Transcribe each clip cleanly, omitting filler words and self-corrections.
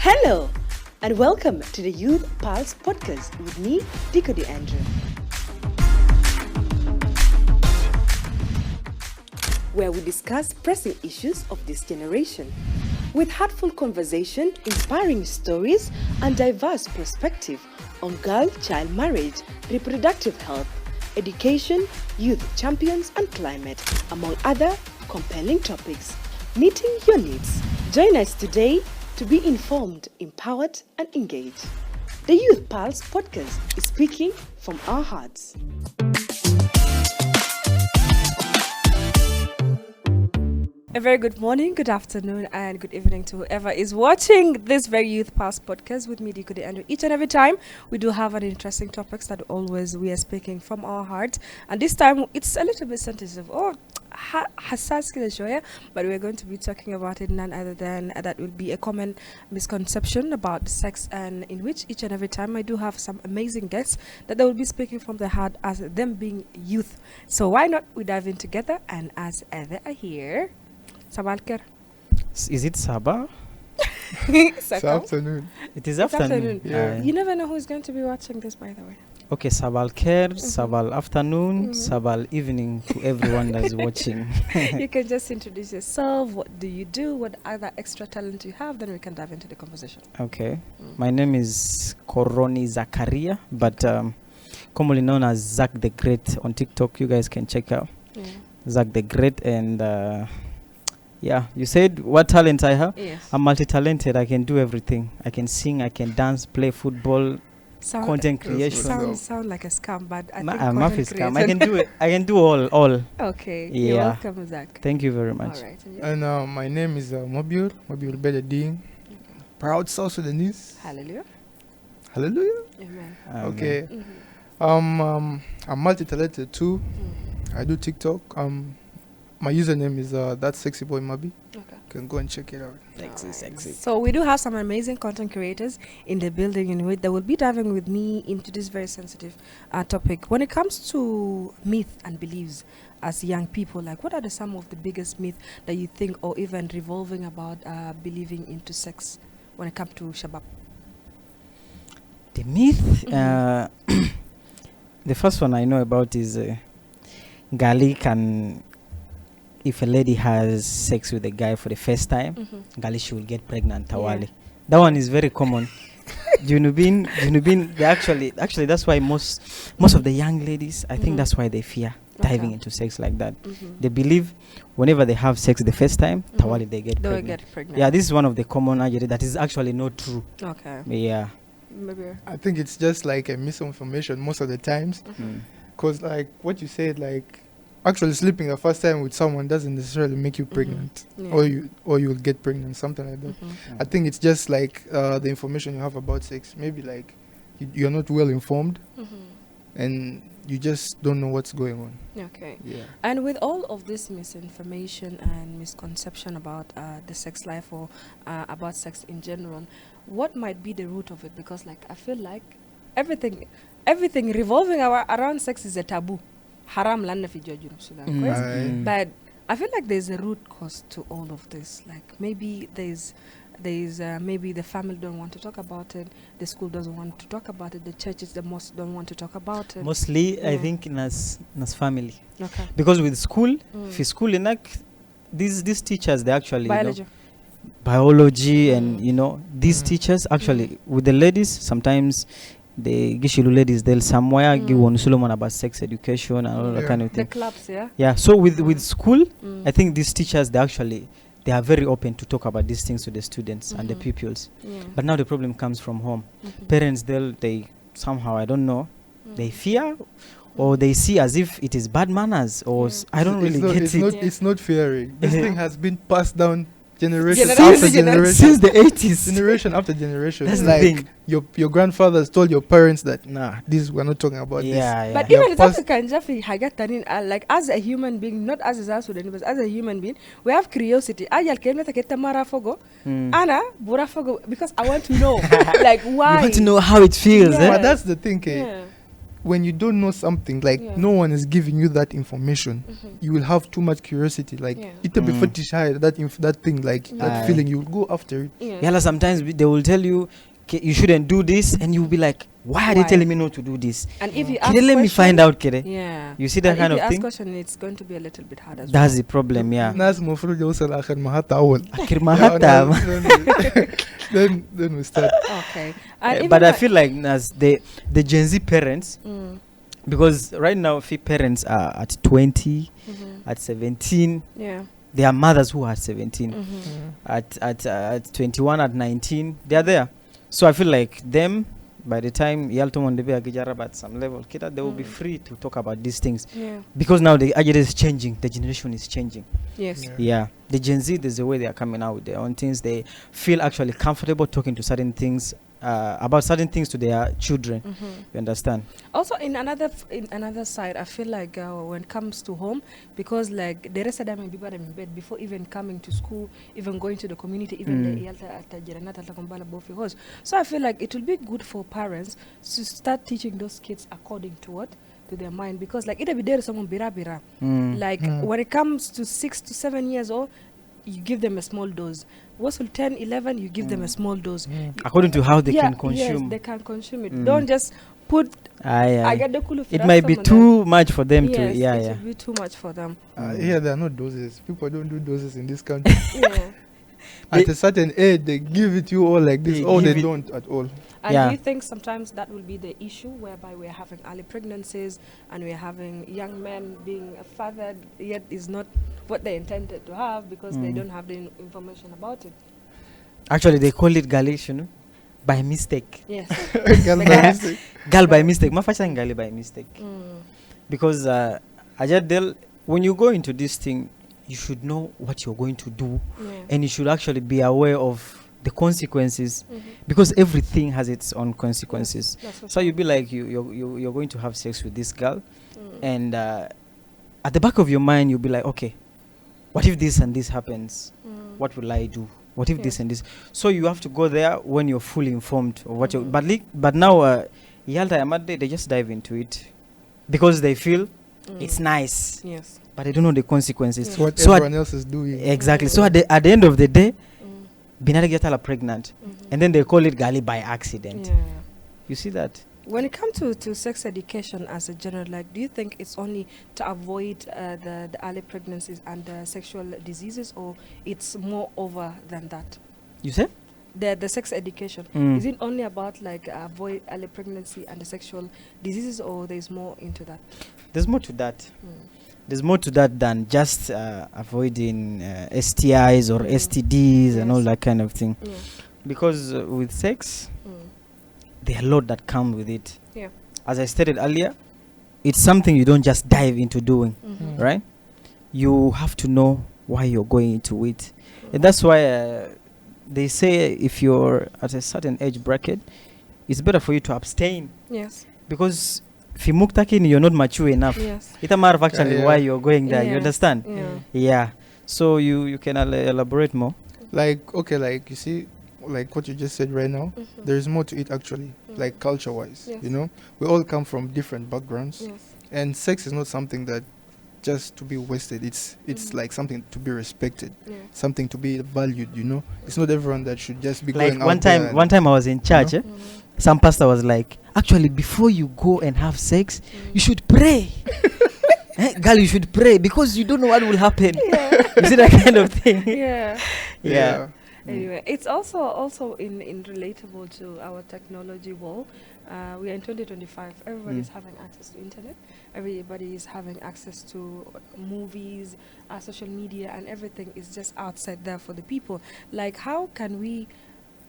Hello, and welcome to the Youth Pulse podcast with me, Dikodi Andrew. Where we discuss pressing issues of this generation with heartful conversation, inspiring stories, and diverse perspective on girl-child marriage, reproductive health, education, youth champions, and climate, among other compelling topics. Meeting your needs. Join us today to be informed, empowered, and engaged. The Youth Pulse podcast is speaking from our hearts. A very good morning, good afternoon, and good evening to whoever is watching this very Youth Pulse podcast with me, Dikodi Andrew. Each and every time, we do have an interesting topics that always we are speaking from our hearts. And this time, it's a little bit sensitive. Hassas kila but we're going to be talking about it none other than that will be a common misconception about sex, and in which each and every time I do have some amazing guests that they will be speaking from their heart as them being youth. So why not we dive in together, and as they are here, Sabalker. Is it Sabah? It's afternoon. It is afternoon. Yeah. You never know who's going to be watching this, by the way. Okay, Sabal Ker, Sabal afternoon, Sabal evening to everyone that's watching. You can just introduce yourself. What do you do? What other extra talent you have? Then we can dive into the conversation. Okay. My name is Koroni Zakaria, but commonly known as Zach the Great on TikTok. You guys can check out Zach the Great. And yeah, you said what talent I have? Yes. I'm multi-talented. I can do everything. I can sing, I can dance, play football, content creation. Sound like a scam, but I think I'm not a scam. I can do it. I can do all. Okay. Yeah. You're welcome, Zach. Thank you very much. All right. And my name is Mobile Bedadine. Proud South Sudanese. Hallelujah. Hallelujah. Amen. Okay. Mm-hmm. I'm multi-talented too. I do TikTok. My username is that sexy boy Mabi. Okay. You can go and check it out. Sexy. So we do have some amazing content creators in the building in which they will be diving with me into this very sensitive topic. When it comes to myth and beliefs as young people, like what are some of the biggest myths that you think, or even revolving about believing into sex when it comes to Shabab? The myth, the first one I know about is Gali can, if a lady has sex with a guy for the first time, Gali, she will get pregnant. Tawali. That one is very common. Junubin, they actually that's why most of the young ladies, I think that's why they fear diving into sex like that. They believe whenever they have sex the first time, Tawali, they get pregnant. Yeah, this is one of the common ideas that is actually not true. Okay. Yeah. Maybe. I think it's just like a misinformation most of the times. Because like what you said, like actually sleeping the first time with someone doesn't necessarily make you pregnant, or you'll get pregnant, something like that. I think it's just like the information you have about sex. Maybe like you're not well informed, and you just don't know what's going on. Okay. Yeah. And with all of this misinformation and misconception about the sex life, or about sex in general, what might be the root of it? Because like I feel like everything revolving around sex is a taboo. Haram lanna fi Junub Sudan. But I feel like there's a root cause to all of this. Like maybe there's maybe the family don't want to talk about it, the school doesn't want to talk about it, the churches, the mosque don't want to talk about it. Mostly, I think nas family. Okay. Because with school, for school, these teachers, they actually biology and these teachers actually with the ladies sometimes. The Gishilu ladies, they'll somewhere give one Solomon about sex education and all that kind of thing. The clubs, yeah? Yeah, so with school, I think these teachers, they are very open to talk about these things to the students and the pupils. But now the problem comes from home. Parents, they somehow, I don't know, they fear or they see as if it is bad manners, or I don't really get it. It's not fearing. This thing has been passed down generation Generation after generation. Since the 80s. Generation after generation. That's like the thing. Your grandfathers told your parents that, nah, we're not talking about this. But even it's African, like as a human being, not as a South Sudanese, but as a human being, we have curiosity. Because I want to know, like why. You want to know how it feels. But that's the thing, when you don't know something, like Yeah. no one is giving you that information, you will have too much curiosity. Like Yeah. it be fetishize that thing, like that Aye. feeling. You will go after it. Yeah. Yala, sometimes they will tell you, "K, you shouldn't do this," and you'll be like, why are they Why? telling me not to do this? And if you ask Kere, let me find out, Kere. Yeah. You see that And kind if of you ask thing? question, it's going to be a little bit hard as That's the problem, yeah. Nas mofruj yawsal akhir mahata awal. Akhir Yeah, mahata. then we start. well. Okay. And even But I like- feel like as the Gen Z parents, Mm, because right now, if parents are at 20, mhm. at 17, Yeah. there are mothers who are at 17, Mhm. at 21, at 19, they are there. So I feel like them, by the time Yalton Mondebe Agijarab at some level, they will be Mm. free to talk about these things. Yeah. Because now the agenda is changing, the generation is changing. Yes. Yeah. Yeah, the Gen Z, there's a way they are coming out with their own things. They feel actually comfortable talking to certain things, about certain things to their children. Mhm. You understand? Also, in another side, I feel like when it comes to home, because like the rest of them may be in bed before even coming to school, even going to the community, even the yalta ata jiranat ata kumbala bofi house. So I feel like it will be good for parents to start teaching those kids according to what to their mind, because like it'll be there someone bira. Like when it comes to 6 to 7 years old, you give them a small dose. What's 10, 11, you give them a small dose. According to how they Yeah, can consume. Yes, they can consume it. Don't just put Aye. it It might be too much for them yes, to, yeah, it yeah. will be too much for them. Here there are no doses. People don't do doses in this country. Yeah. At a certain age, they give it you all like this. They Or give they it- don't at all. And Yeah. do you think sometimes that will be the issue, whereby we're having early pregnancies and we're having young men being fathered, yet is not what they intended to have because they don't have the information about it? Actually, they call it Galish, you know, by mistake. Yes. Girl, Like by that. mistake. Gal by mistake. Mafasha Gali by mistake. Mm. Because Ajadel, when you go into this thing, you should know what you're going to do, Yeah. and you should actually be aware of the consequences, Mhm. because everything has its own consequences. That's for So sure. you'll be like, you're going to have sex with this girl, Mm. and at the back of your mind, you'll be like, okay, what if this and this happens? Mm. What will I do? What if this Yes. and this? So you have to go there when you're fully informed of what you're. Mhm. But now, Yalta Yamade, they just dive into it because they feel it's Mm. nice, Yes. but they don't know the consequences. Yes. It's what So everyone else is doing. Exactly. So at the end of the day, Mm. Binari Getala pregnant, Mhm. and then they call it Gali by accident. Yeah. You see that? When it comes to sex education as a general, like, do you think it's only to avoid the early pregnancies and the sexual diseases, or it's more over than that? You say? The sex education, Mm. is it only about like avoid early pregnancy and the sexual diseases, or there's more into that? There's more to that. Mm. There's more to that than just avoiding STIs or Mm. STDs and all Yes. that kind of thing. Yeah. Because with sex, Mm. there are a lot that come with it. Yeah. As I stated earlier, it's something you don't just dive into doing, Mhm. right? You have to know why you're going into it. And that's why they say if you're at a certain age bracket, it's better for you to abstain, Yes. because if you muktakin, you're not mature enough. Yes. It's a matter of actually Yeah. why you're going there. You Yes. understand? Yeah. Yeah. So you can elaborate more. Like, okay, like, you see, like what you just said right now, Mhm. there's more to it actually, Mm. like culture-wise, Yes. you know? We all come from different backgrounds. Yes. And sex is not something that just to be wasted. It's Mhm. like something to be respected, Yeah. something to be valued, you know? It's not everyone that should just be Like going out one there time, and- one time I was in church. Mhm. Some pastor was like, actually, before you go and have sex, Mm. you should pray. Girl, you should pray because you don't know what will happen. You see that kind of thing? Yeah. Yeah. Anyway, it's also in relatable to our technology world. We are in 2025. Everybody's having access to internet. Everybody is having access to movies, social media, and everything is just outside there for the people. Like, how can we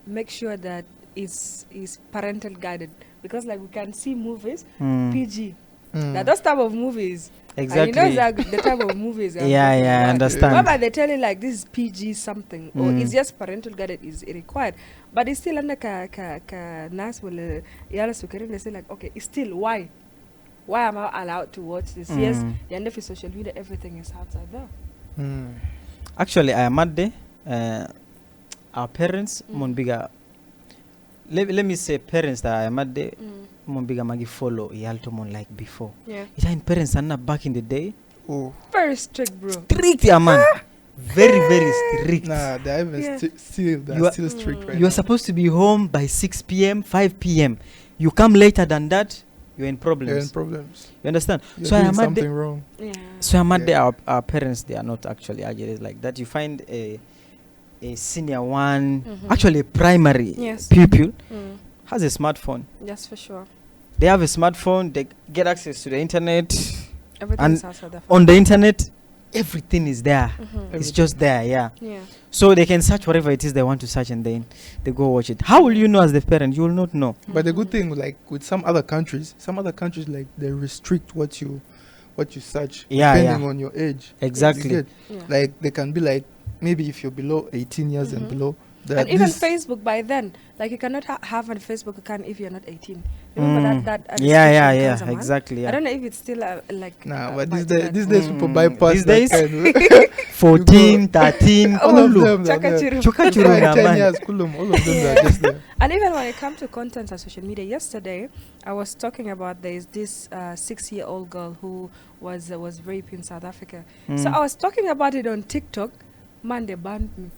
make sure that is parental guided? Because like we can see movies Mm. PG. Mm. Now those type of movies. Exactly. And you know that the type of movies. I'm Yeah, talking yeah, I about. understand. Whereby they tell you like this is PG something, or Mm. it's just parental guided is required, but it's still under ka nas will yala sukari. They say like, okay, it's still why am I allowed to watch this? Yes, Mm. and if it's social media, everything is outside there. Mm. Actually, I am at our parents, Mm. bigger. Let me say parents that I am at Mm. Mumbiga magi follow yaltomon like before. Yeah. Ita in parents anna back in the day. Oh, Very strict, bro. Strict, yeah, man. Very, very strict. nah, they're even Yeah. still they're You are- still strict right You are now. supposed to be home by 6 p.m., 5 p.m. You come later than that, you're in You're problems. in problems. You understand? You're So I doing am at something the, wrong. Yeah. so I'm at Yeah. the, our parents, they are not actually agitated like that. You find a senior one, Mhm. actually a primary Yes. pupil, Mm. has a smartphone. Yes, for sure. They have a smartphone, they get access to the internet. Everything's outside the On the internet, everything is there. Mhm. It's Everything. just there, yeah. Yeah. So they can search whatever it is they want to search and then they go watch it. How will you know as the parent? You will not know. But the good Mhm. thing, like with some other countries, like they restrict what you search Yeah, depending yeah. on your age. Exactly. You get? Yeah. Like they can be like maybe if you're below 18 years and Mhm. below. And even Facebook by then, like you cannot have a Facebook account if you're not 18. Remember Mm. that Yeah, restriction yeah, comes, man? exactly. I Yeah. don't know if it's still like. Nah, but these by days, that. these days people Mm, bypass these that days? kind of 14, 13, all of kulu. them. they're there. Chakachuru. Chukachuru Five, na 10 man. years, kulum, all of them Yeah. are just there. And even when it comes to content on social media, yesterday I was talking about there's this 6-year-old girl who was raped in South Africa. So Mm. I was talking about it on TikTok. Man, they banned me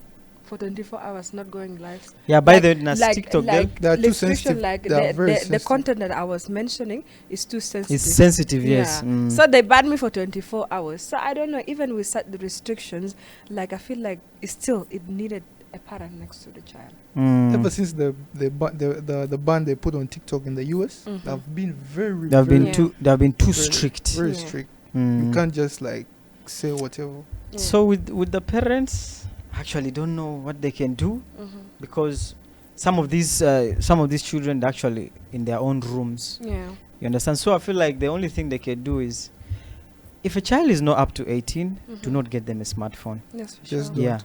for 24 hours, not going live. Yeah, by like- the way, TikTok, like They are too restriction, sensitive. like They are very the sensitive. content that I was mentioning is too sensitive. it's sensitive, yes. Yeah. Mm. So they banned me for 24 hours. So I don't know, even with such the restrictions, like I feel like it needed a parent next to the child. Mm. Ever since the ban they put on TikTok in the US, Mhm. they've been very, They have been Yeah. too very- strict. very Yeah. strict. Mm. You can't just like say whatever. Yeah. So with the parents, actually don't know what they can do Mhm. because some of these children are actually in their own rooms. Yeah. You understand? So I feel like the only thing they can do is, if a child is not up to 18, do Mhm. not get them a smartphone. Yes, for Just sure. don't. Yeah,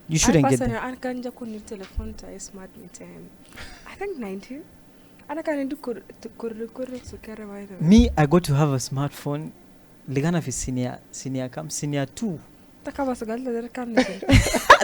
you shouldn't get them. I can just kuni telephone to a smart meter. I think 19. And I can do Me, I got to have a smartphone. Ligana fi senior 2. No,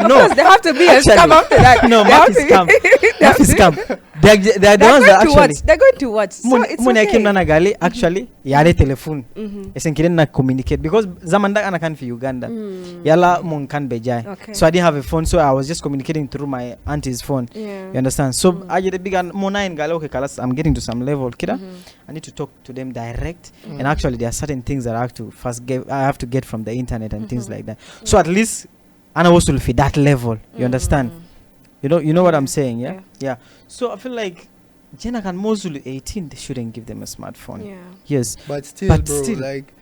No, because they have to be a actually- scam after that. No, They math have is to be- scam. they have Math is to- scam. They're the They're ones that going to actually. watch. They're going to watch. So it's Mun okay. akim nana gali actually yale telephone. Mhm. Esenkire na communicate because zamanda ana kan fi Uganda. Mm. Yala mun kan bejai. Okay. So I didn't have a phone, so I was just communicating through my auntie's phone. Yeah. You understand? So Mm. I did big and mona in gala okay kalas I'm getting to some level kida. Mhm. I need to talk to them direct. Mm. And actually there are certain things that I have to get from the internet and things Mhm. like that. So at least Anna was will fit that level. You understand? Mm. You know what Yeah. I'm saying, yeah? Yeah. Yeah. So I feel like Jenna can mostly 18, they shouldn't give them a smartphone. Yeah. Yes. But still, But bro, still, like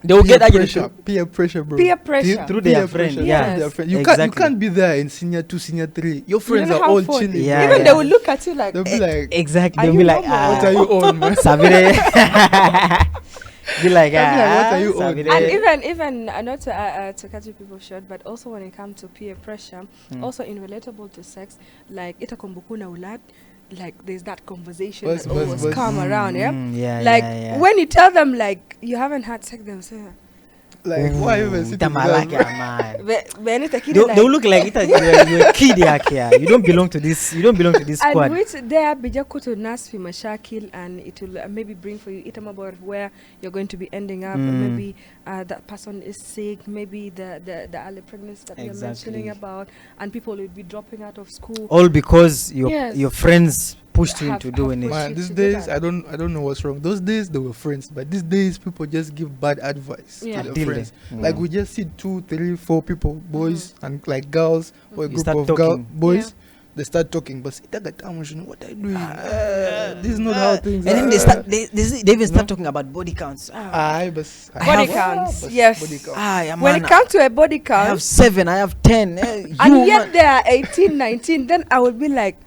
They will get pressure, agitated. peer pressure, bro. Peer pressure. through their Peer friend, pressure, yeah. through their Yes. friend. You Exactly. can't be there in senior 2, senior 3. Your friends don't are have all phone. chilling. Yeah, Even yeah. they will look at you like, They'll be like, Exactly. Are They'll you be like, normal? "What are you on, man?" Savire. Be like, They'll be like, "What are you on?" Savire. and even not to cut you people short, but also when it comes to peer pressure, Mm. also in relatable to sex, like itakombukuna ulad, like there's that conversation Bus, that bus, always bus. come around, yeah. Yeah, Like yeah. when you tell them like you haven't had sex, they'll say, Like, why even sitting with Tamalaka, them? man. "When it's a kid, They will look like you're a kid here. You don't belong to this. You don't belong to this and squad. which there bijaku to nas fi mashakil, and it will maybe bring for you item about where you're going to be ending up. Mm. Maybe that person is sick. Maybe the early pregnancy that you're mentioning Exactly. about, and people will be dropping out of school. All because Yes. your friends pushed you Have- into doing have it. pushed Man, you these to do days that. I don't know what's wrong. Those days they were friends, but these days people just give bad advice Yeah. to Deal their friends. there. Like we just see 2, 3, 4 people, boys and like girls or a You group start of girl, talking. boys. Yeah. They start talking, but what are you doing? This is not how things And are. then they even start talking about body counts. Aye, but Body have- counts, but yes. body count. Yeah, When man, it comes to a body I count, have 7, I have 10. and You, yet man. they are 18, 19, then I will be like,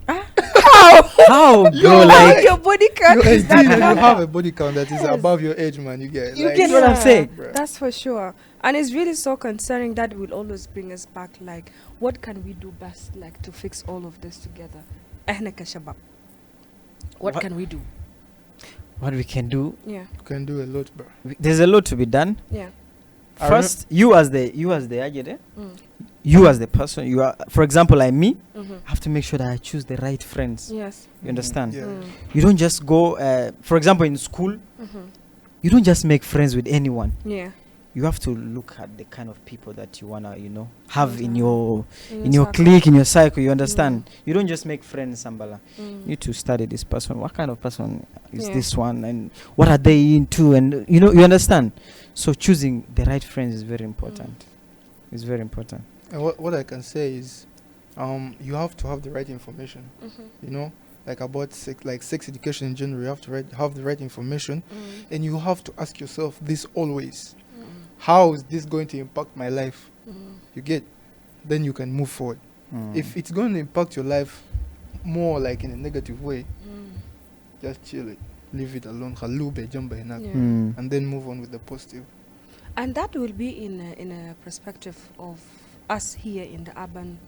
how? How, bro? How Like, your body count You're is 18 and you that have a body count that is Yes. above your age, man. You get You like, get what I'm saying? bruh. That's for sure. And it's really so concerning that will always bring us back, like, what can we do best, like, to fix all of this together? Ehna ka shabab. What What- can we do? what we can do, Yeah, You can do a lot, bro. there's a lot to be done. yeah. First, you as the agent, you as the person, you are, for example, like me, have to make sure that I choose the right friends. Yes. You understand? Yeah. You don't just go, for example, in school, you don't just make friends with anyone. Yeah. You have to look at the kind of people that you wanna, have in Exactly. your clique, in your cycle. You understand? You don't just make friends, Sambala. You need to study this person. What kind of person is this one, and what are they into? And you understand. So choosing the right friends is very important. It's very important. And what I can say is, you have to have the right information. You know, like about sex education in general, you have to have the right information, and you have to ask yourself this always: how is this going to impact my life? You get? Then you can move forward. If it's going to impact your life more like in a negative way, just chill it, leave it alone, and then move on with the positive. And that will be in a perspective of us here in the urban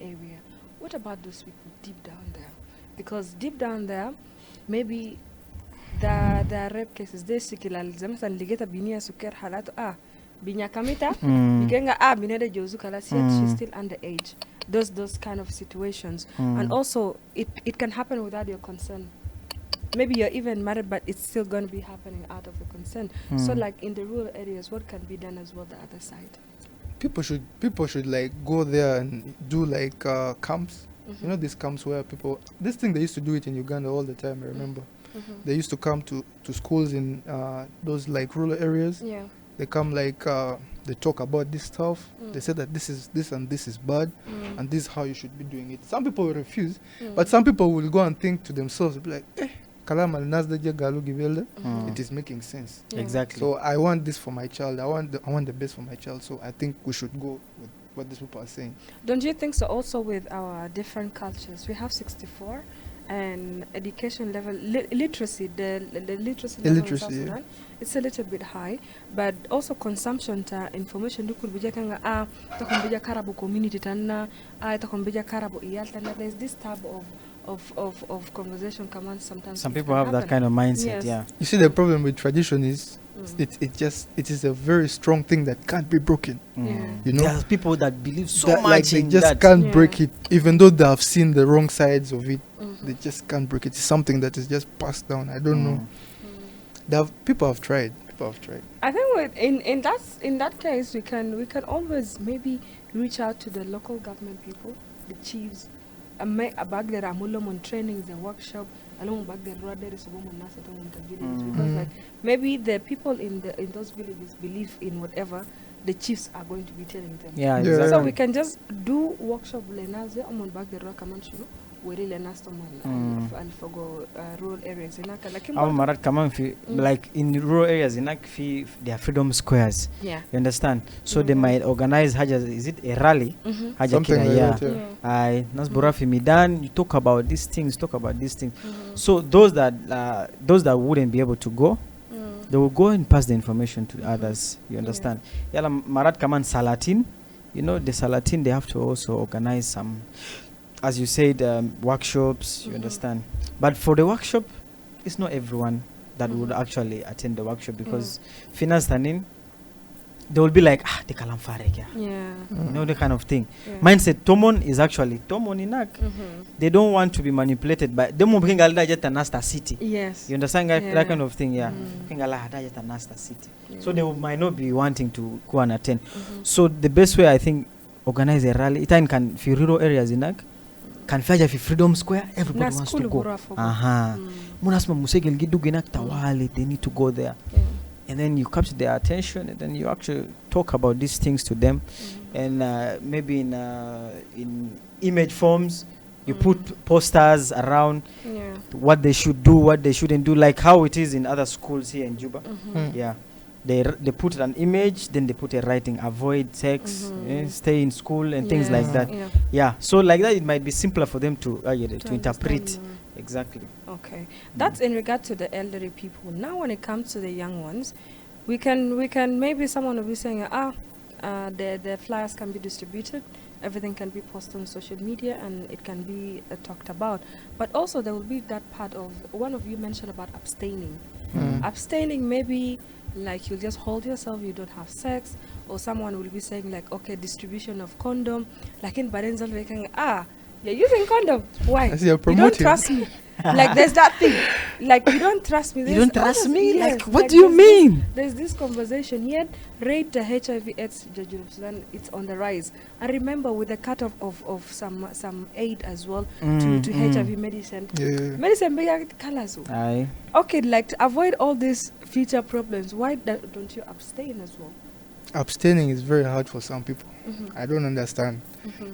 area. What about those people deep down there? Because deep down there, maybe the rape cases they sikilalizama ligeta binia suker halatu binya kamita bikenga binede jozu kala she's still underage. Those kind of situations, and also it can happen without your consent. Maybe you're even married, but it's still going to be happening out of your consent. So like in the rural areas, what can be done as well the other side? People should like go there and do like camps. You know, these camps where this thing they used to do it in Uganda all the time. I remember they used to come to schools in those like rural areas. Yeah. They come like they talk about this stuff. They say that this and this is bad, and this is how you should be doing it. Some people will refuse, but some people will go and think to themselves, be like, it is making sense. Yeah. Exactly. So I want this for my child. I want the best for my child. So I think we should go with what these people are saying. Don't you think so? Also with our different cultures, we have 64, and education level, literacy, the literacy level in South Sudan, it's a little bit high, but also consumption ta information du kurbuja kanga takumbija karabu community tana takumbija karabu iyal tana. There's this type of conversation come on sometimes. Some people have that kind of mindset. Yes. Yeah. You see, the problem with tradition is it is a very strong thing that can't be broken. Yeah. You know, There's people that believe so that, much like, they in just that. can't break it, even though they have seen the wrong sides of it. They just can't break it. It's something that is just passed down. I don't know. People have tried. I think in that case we can always maybe reach out to the local government people, the chiefs, and make back there on trainings and workshop along back there because like maybe the people in those villages believe in whatever the chiefs are going to be telling them. Yeah, exactly. So we can just do workshop lenaze on back there we really and forgo rural areas Marat like in rural areas in there are freedom squares. Yeah. You understand? So they might organize is it a rally? Something like that, I Nasburafi Midan, you talk about these things. So those that wouldn't be able to go, they will go and pass the information to others. You understand? Yala Marat Kaman Salatin, the Salatin, they have to also organize some, as you said, workshops. You understand? But for the workshop, it's not everyone that would actually attend the workshop because finance tanin, they will be like, the kalam farek. The kind of thing. Mindset Tomon is actually Tomon inak. They don't want to be manipulated by them. Bring Nasta city. Yes. You understand that kind of thing? Yeah. Nasta city. So they might not be wanting to go and attend. So the best way, I think, organize a rally. It can for rural areas inak. Can faja fi Freedom Square, everybody wants to go. Munasma musegel gidu ginak tawali, they need to go there. And then you capture their attention, and then you actually talk about these things to them. And maybe in image forms, you put posters around what they should do, what they shouldn't do, like how it is in other schools here in Juba. Yeah. They put an image, then they put a writing, avoid sex, stay in school, and things like that. Yeah. So like that, it might be simpler for them to interpret. Exactly. Okay. That's in regard to the elderly people. Now when it comes to the young ones, we can maybe someone will be saying, the flyers can be distributed, everything can be posted on social media, and it can be talked about. But also there will be that part of, one of you mentioned about abstaining. Abstaining, maybe like you just hold yourself, you don't have sex, or someone will be saying like, okay, distribution of condom, like in Barenzel, you're using condom. Why? I see you're You don't promoting. trust me. Like there's that thing. Like you don't trust me. You There's don't trust almost- me? yes, Like, what like do you there's this- mean? There's this conversation. Yet rate the HIV/AIDS Sudan, it's on the rise. And remember, with the cut of some aid as well to HIV medicine. Yeah. Medicine be colors. Aye. Okay, like to avoid all these future problems, why don't you abstain as well? Abstaining is very hard for some people. I don't understand.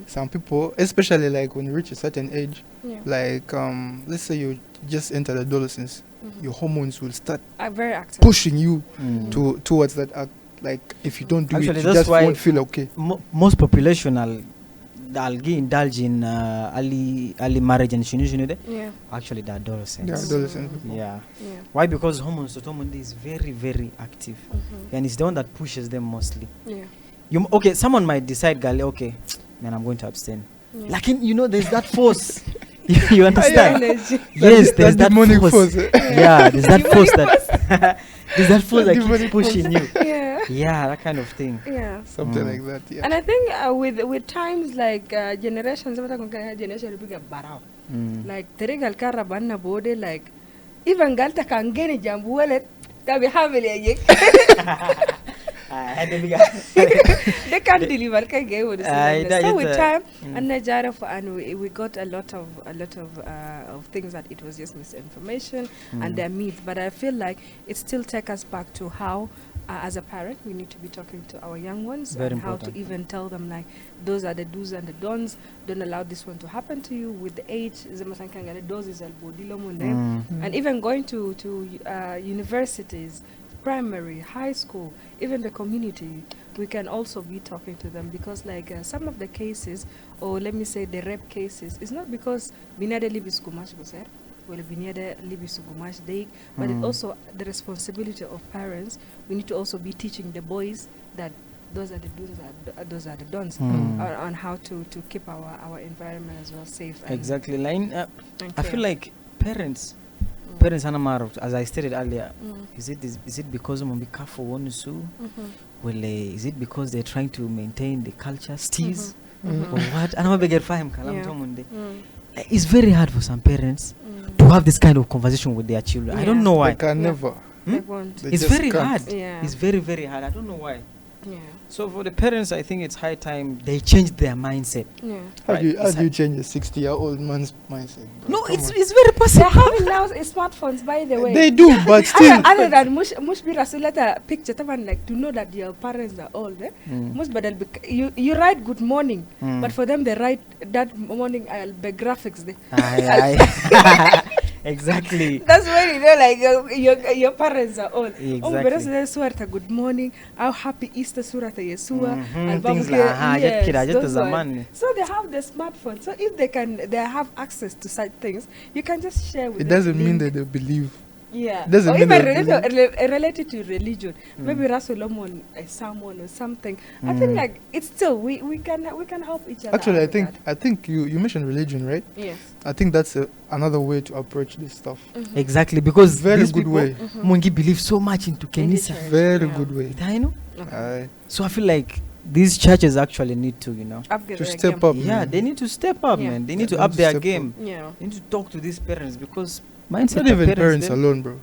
Some people, especially like when you reach a certain age, Yeah. like let's say you just entered adolescence, your hormones will start Very active. pushing you Mm. towards that act. Like if you don't do Actually, it, you that's just why- won't feel okay. Most population indulge in early marriage and shinu. Yeah. Actually, the adolescents. The adolescent people. Yeah. Yeah. Why? Because hormones is very, very active, and it's the one that pushes them mostly. Yeah. Okay, someone might decide, Gali, okay, man, I'm going to abstain. Yeah. Like, there's that force. You understand? Energy. Yes, there's that demonic force. force. Yeah, there's that force that there's that force that keeps Demonic force. pushing you. Yeah. Yeah, that kind of thing. Yeah. Something Mm. like that. Yeah. And I think with times like generations, generation bigger barao. Like terigal kara banna bode like even galta kangeni jambu walet kabi hamile they can't deliver so with time and Nigeria and we got a lot of things that it was just misinformation and their myths, but I feel like it still takes us back to how as a parent we need to be talking to our young ones Very and how important. to even tell them like those are the do's and the don'ts. Don't allow this one to happen to you with the age. And even going to universities, primary, high school, even the community, we can also be talking to them because like some of the cases, or let me say the rape cases, it's not because binade libis kumash goser, well binade libis kumash day, but it's also the responsibility of parents. We need to also be teaching the boys that those are the do's, those are the don'ts on how to keep our environment as well safe. And Exactly. Line. and I feel clear. like parents, as I stated earlier, is it because of careful one su? Well, is it because they're trying to maintain the culture, steez, or what? I don't get fahim kalam tomunde. It's very hard for some parents to have this kind of conversation with their children. I don't know why. They can Yeah. never. They won't. They It's just very can't. hard. Yeah. It's very, very hard. I don't know why. Yeah. So for the parents, I think it's high time they change their mindset. Yeah. How Right, do you it's you change a 60-year-old man's mindset? bro? No, Come it's on. very They're possible. having now smartphones, by the way. They do, but still. Other than mush be rasulata picture, taban like to know that your parents are old. Most badal you write good morning, but for them they write that morning I'll be graphics. Aye. Exactly. That's when you know like your parents are old. Exactly. Surata good morning, how happy Easter surata Yesua and Things Babu like Kira, yes, just those ones. zamani. So they have the smartphone. So if they have access to such things, you can just share with It them. doesn't mean link. that they believe. Yeah. Doesn't Or mean even that related to religion. Maybe Rasulomon, a sermon or something. I think like it's still we can help each other. Actually, out with I think you mentioned religion, right? that. Yes. I think that's another way to approach this stuff. Exactly, because Very these good people, way. Mungi believe so much into In the Kenisa. church. Very Yeah. good way. I know. Okay. So I feel like these churches actually need to, Upgrade To their step game. up. yeah, man. they need to step up, Yeah. man. They Yeah, need to they up need to their step up. game. Yeah. They need to talk to these parents because mindset Not of even parents them- alone, bro.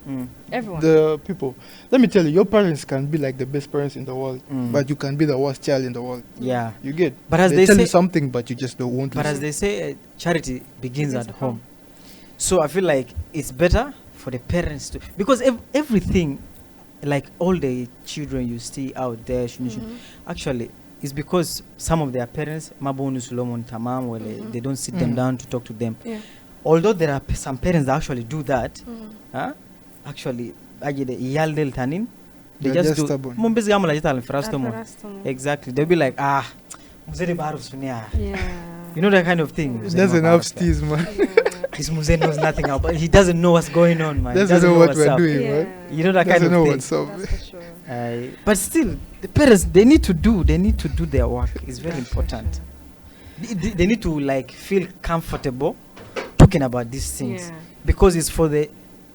Everyone. The people. Let me tell you, your parents can be like the best parents in the world, but you can be the worst child in the world. Yeah. You get? But as they they tell say, you something, but you just don't want to. but as listen. they say, charity begins Begins at at home. home. So I feel like it's better for the parents to, because everything, like all the children you see out there, actually, is because some of their parents, Mabonu Solomon Tamam, well, they don't sit them down to talk to them. Yeah. Although there are some parents that actually do that, actually, they They're just just do. stubborn. Mumbezi gamla jita alifrasto mo. After Exactly, they'll be like, mzee baru sunia. Yeah. You know that kind of thing. It doesn't have steez, man. Yeah. This Muse knows nothing about. He doesn't know what's going on, man. He Doesn't know what what's we're up. doing, Yeah. man. You know that kind Doesn't of know thing. what's up. That's for sure. But still, the parents they need to do their work. It's very That's for important. sure. They need to like feel comfortable talking about these things Yeah. because it's for the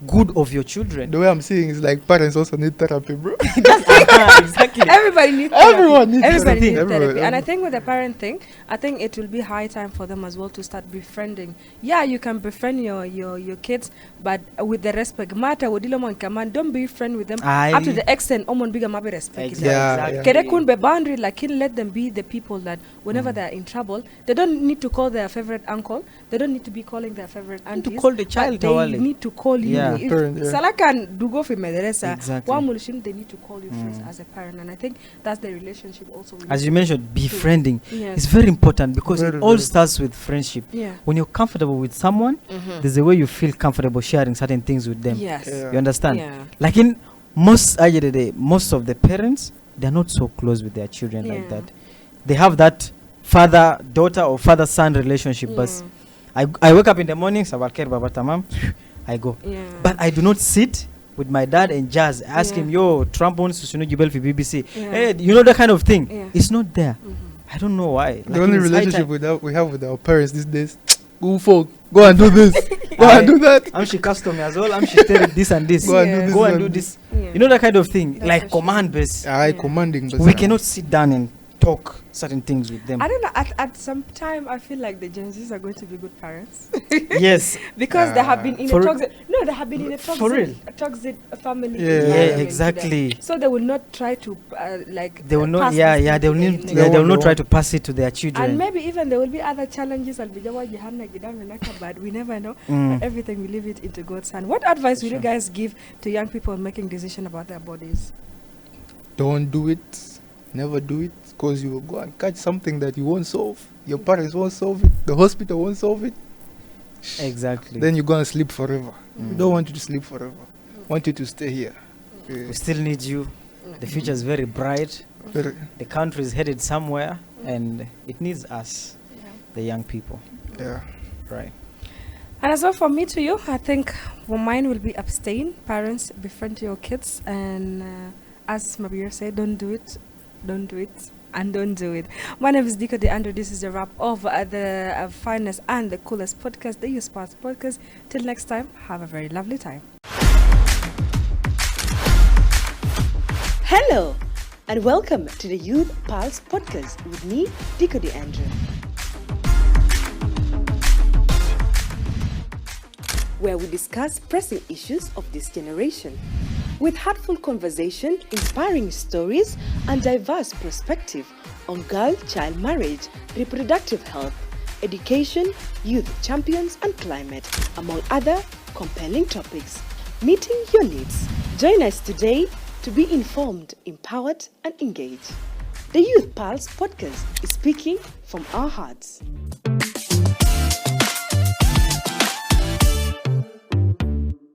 good of your children. The way I'm seeing is like parents also need therapy, bro. Exactly. Everybody needs therapy. Everyone needs Everybody therapy. needs therapy. Everyone, And I everyone. think with the parent thing, I think it will be high time for them as well to start befriending. Yeah, you can befriend your kids, but with the respect. Matter what man command, don't be friend with them up to the extent omon biga mabe respect. Yeah. Kere kun be boundary, like let them be the people that whenever they're in trouble, they don't need to call their favorite uncle. They don't need to be calling their favorite Need to aunties. call the but child, they Tawale. need to call you. Yeah. If Parent, yeah. Salah can do go for madrasa. Exactly. One mulishim, they need to call you first as a parent, and I think that's the relationship also. we As need you mentioned, befriending Yes. is very important because Very, it all very. starts with friendship. Yeah. When you're comfortable with someone, there's a way you feel comfortable sharing certain things with them. Yes. Yeah. You understand? Yeah. Like in most of the parents, they're not so close with their children like Yeah. that. They have that father-daughter or father-son relationship, but I wake up in the morning, Sabarker Baba Tamam, I go. Yeah. But I do not sit with my dad and Jazz, ask him, yo, Trump wants to Jibel for BBC. Yeah. Hey, you know that kind of thing? Yeah. It's not there. I don't know why. The only it's high relationship time. we have with our parents these days, go folk, go and do this, go and do that. I'm she custom as well. I'm she tell this and this. Go and Yeah. do this. Go and do this. You know that kind of thing, That's like for sure. command based. I Yeah. commanding. But We cannot sit down and talk certain things with them. I don't know. At some time, I feel like the Gen Zs are going to be good parents Yes. because they have been in a For- toxic. No, they have been in a For real. toxic family. Yeah. Yeah, environment. exactly. So they will not try to like. They will not. pass Yeah, this yeah. to They will the need. next. Yeah, they will No, not try no. to pass it to their And children. maybe even there will be other challenges. But we never know. Mm. But everything we leave it into God's hand. What advice will you Sure. guys give to young people making decisions about their bodies? don't do it. Never do it, because you will go and catch something that you won't solve. Your parents won't solve it. The hospital won't solve it. Exactly. Then you're gonna sleep forever. We Mm. don't want you to sleep forever. Want you to stay here. We still need you. The future is very bright. Very- The country is headed somewhere, and it needs us, the young people. yeah. Right. And as well for me to you, I think mine will be abstain. Parents, befriend your kids, and as Mabir said, don't do it, and don't do it. My name is Diko De Andrew. This is the wrap of the finest and the coolest podcast, the Youth Pulse podcast. Till next time, have a very lovely time. Hello, and welcome to the Youth Pulse podcast with me, Diko De Andrew, where we discuss pressing issues of this generation with heartful conversation, inspiring stories, and diverse perspective on girl-child marriage, reproductive health, education, youth champions, and climate, among other compelling topics. Meeting your needs. Join us today to be informed, empowered, and engaged. The Youth Pulse podcast is speaking from our hearts.